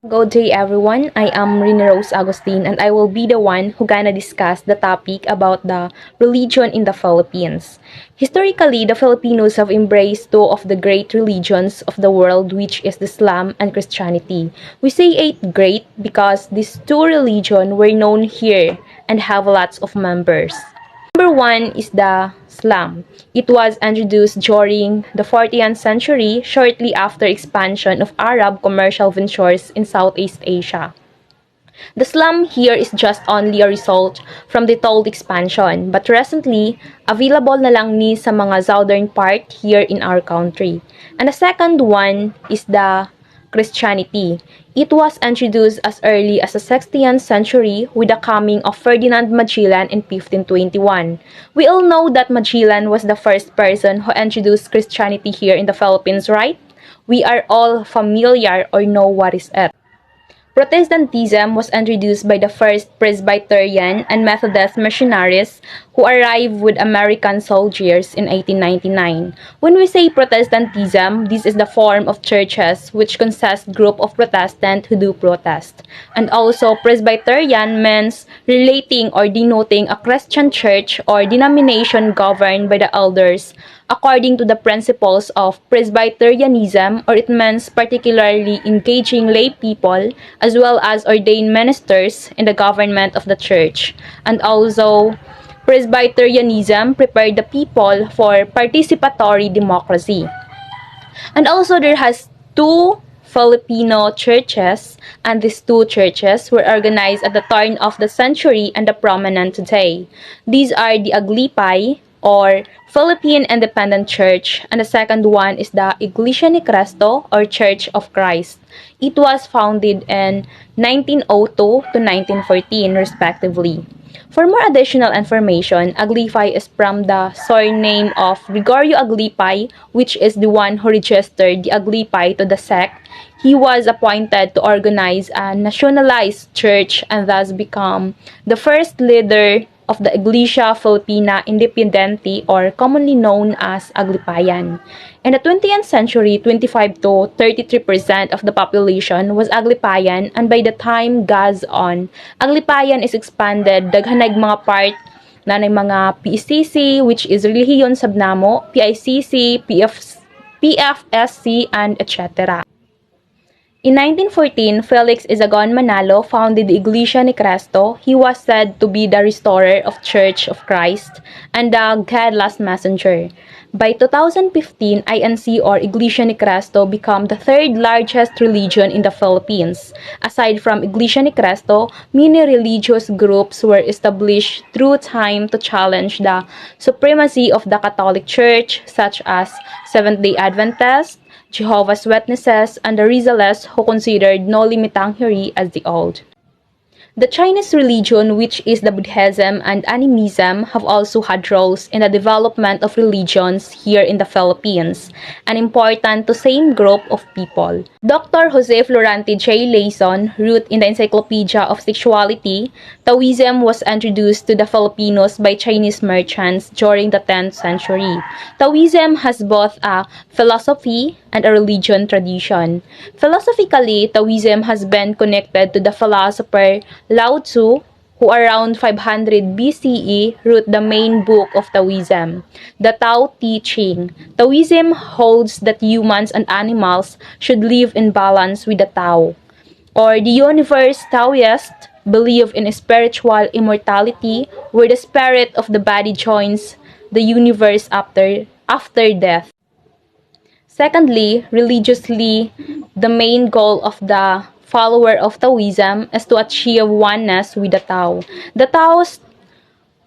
Good day everyone, I am Rina Rose Agustin and I will be the one who gonna discuss the topic about the religion in the Philippines. Historically, the Filipinos have embraced two of the great religions of the world, which is Islam and Christianity. We say eight great because these two religions were known here and have lots of members. Number one is the Islam. It was introduced during the 14th century, shortly after expansion of Arab commercial ventures in Southeast Asia. The slum here is just only a result from the told expansion, but recently, available na lang ni sa mga southern part here in our country. And the second one is the Christianity. It was introduced as early as the 16th century with the coming of Ferdinand Magellan in 1521. We all know that Magellan was the first person who introduced Christianity here in the Philippines, right? We are all familiar or know what is it. Protestantism was introduced by the first Presbyterian and Methodist missionaries who arrived with American soldiers in 1899. When we say Protestantism, this is the form of churches which consist group of Protestant who do protest. And also Presbyterian means relating or denoting a Christian church or denomination governed by the elders according to the principles of Presbyterianism, or it means particularly engaging lay people as well as ordained ministers in the government of the church. And also, Presbyterianism prepared the people for participatory democracy. And also, there has two Filipino churches, and these two churches were organized at the turn of the century and are prominent today. These are the Aglipay, or Philippine Independent Church, and the second one is the Iglesia ni Cristo, or Church of Christ. It was founded in 1902 to 1914 respectively. For more additional information, Aglipay is from the surname of Gregorio Aglipay, which is the one who registered the Aglipay to the sect. He was appointed to organize a nationalized church and thus become the first leader of the Iglesia Filipina Independiente, or commonly known as Aglipayan. In the 20th century, 25 to 33% of the population was Aglipayan, and by the time goes on, Aglipayan is expanded daghanag mga part na ng mga PCC, which is Relihiyon Sabnamo, PICC, PFSC, and etc. In 1914, Felix Isagon Manalo founded the Iglesia ni Cristo. He was said to be the restorer of Church of Christ and the Godless Messenger. By 2015, INC, or Iglesia ni Cristo, became the third largest religion in the Philippines. Aside from Iglesia ni Cristo, many religious groups were established through time to challenge the supremacy of the Catholic Church, such as Seventh-day Adventists, Jehovah's Witnesses, and the Rizales, who considered no Limitangiri as the old. The Chinese religion, which is the Buddhism and Animism, have also had roles in the development of religions here in the Philippines, and important to same group of people. Dr. Jose Florante J. Layson wrote in the Encyclopedia of Sexuality, Taoism was introduced to the Filipinos by Chinese merchants during the 10th century. Taoism has both a philosophy and a religion tradition. Philosophically, Taoism has been connected to the philosopher Lao Tzu, who around 500 BCE wrote the main book of Taoism, the Tao Te Ching. Taoism holds that humans and animals should live in balance with the Tao, or the universe. Taoists believe in spiritual immortality, where the spirit of the body joins the universe after death. Secondly, religiously, the main goal of the follower of Taoism is to achieve oneness with the Tao. The Taoist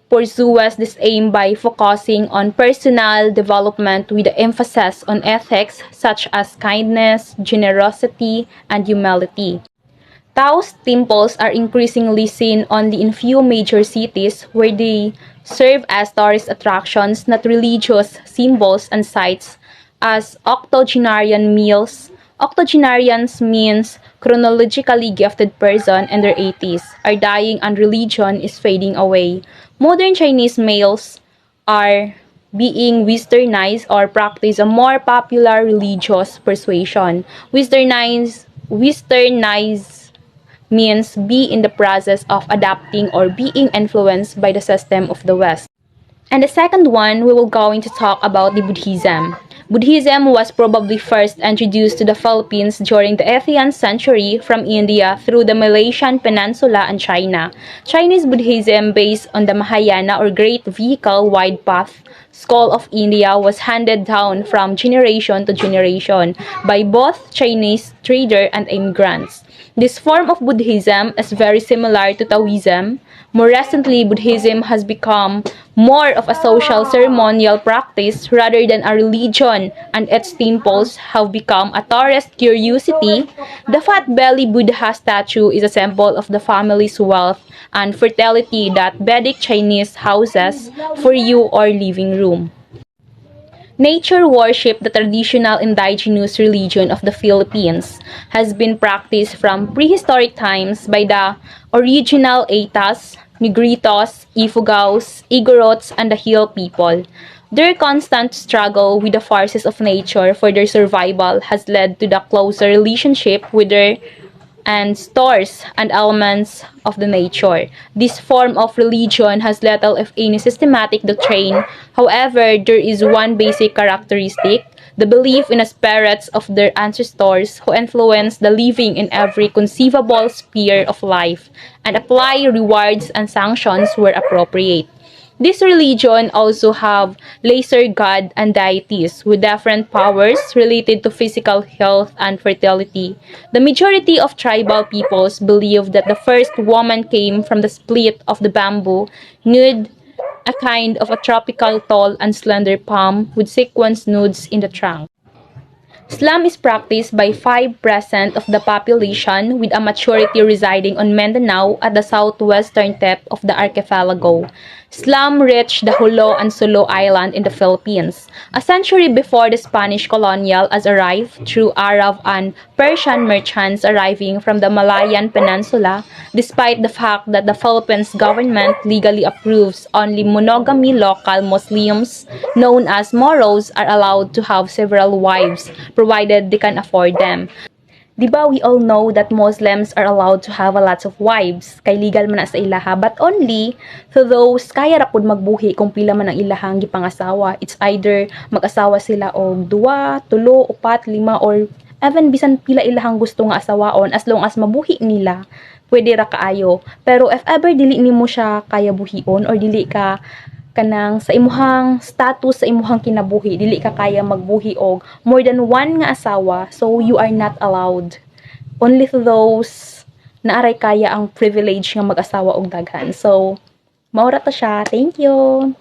pursues this aim by focusing on personal development with the emphasis on ethics such as kindness, generosity, and humility. Taoist temples are increasingly seen only in few major cities, where they serve as tourist attractions, not religious symbols and sites, as octogenarian meals. Octogenarians means chronologically gifted person in their 80s are dying and religion is fading away. Modern Chinese males are being westernized or practice a more popular religious persuasion. Westernized Westernize means be in the process of adapting or being influenced by the system of the West. And the second one, we will going to talk about the Buddhism. Buddhism was probably first introduced to the Philippines during the 18th century from India through the Malaysian Peninsula and China. Chinese Buddhism, based on the Mahayana or Great Vehicle Wide Path School of India, was handed down from generation to generation by both Chinese traders and immigrants. This form of Buddhism is very similar to Taoism. More recently, Buddhism has become more of a social ceremonial practice rather than a religion, and its temples have become a tourist curiosity. The fat belly Buddha statue is a symbol of the family's wealth and fertility that Vedic Chinese houses for you or living room. Nature worship, the traditional indigenous religion of the Philippines, has been practiced from prehistoric times by the original Aitas, Negritos, Ifugaos, Igorots, and the Hill people. Their constant struggle with the forces of nature for their survival has led to the closer relationship with their and stores and elements of the nature. This form of religion has little if any systematic doctrine. However, there is one basic characteristic: the belief in the spirits of their ancestors who influence the living in every conceivable sphere of life and apply rewards and sanctions where appropriate. This religion also have lesser god and deities with different powers related to physical health and fertility. The majority of tribal peoples believe that the first woman came from the split of the bamboo, nude, a kind of a tropical tall and slender palm with sequence nudes in the trunk. Slam is practiced by 5% of the population, with a majority residing on Mindanao at the southwestern tip of the archipelago. Slam reached the Jolo and Sulu Island in the Philippines. A century before the Spanish colonial as arrived through Arab and Persian merchants arriving from the Malayan Peninsula, despite the fact that the Philippines government legally approves only monogamy, local Muslims, known as Moros, are allowed to have several wives, provided they can afford them. Diba we all know that Muslims are allowed to have a lots of wives, kay legal man na sa ilaha, but only to those kaya ra pud magbuhi kung pila man ang ilahang gipangasawa. It's either mag-asawa sila og duwa, tulo, upat, lima, or even bisan pila ilahang gusto nga asawaon, as long as mabuhi nila, pwede ra kaayo. Pero if ever dili nimo siya kaya buhion or dili ka kanang sa imuhang status, sa imuhang kinabuhi, dili ka kaya magbuhi og more than one nga asawa, so you are not allowed. Only to those na aray kaya ang privilege nga mag-asawa og daghan. So maura ta siya. Thank you.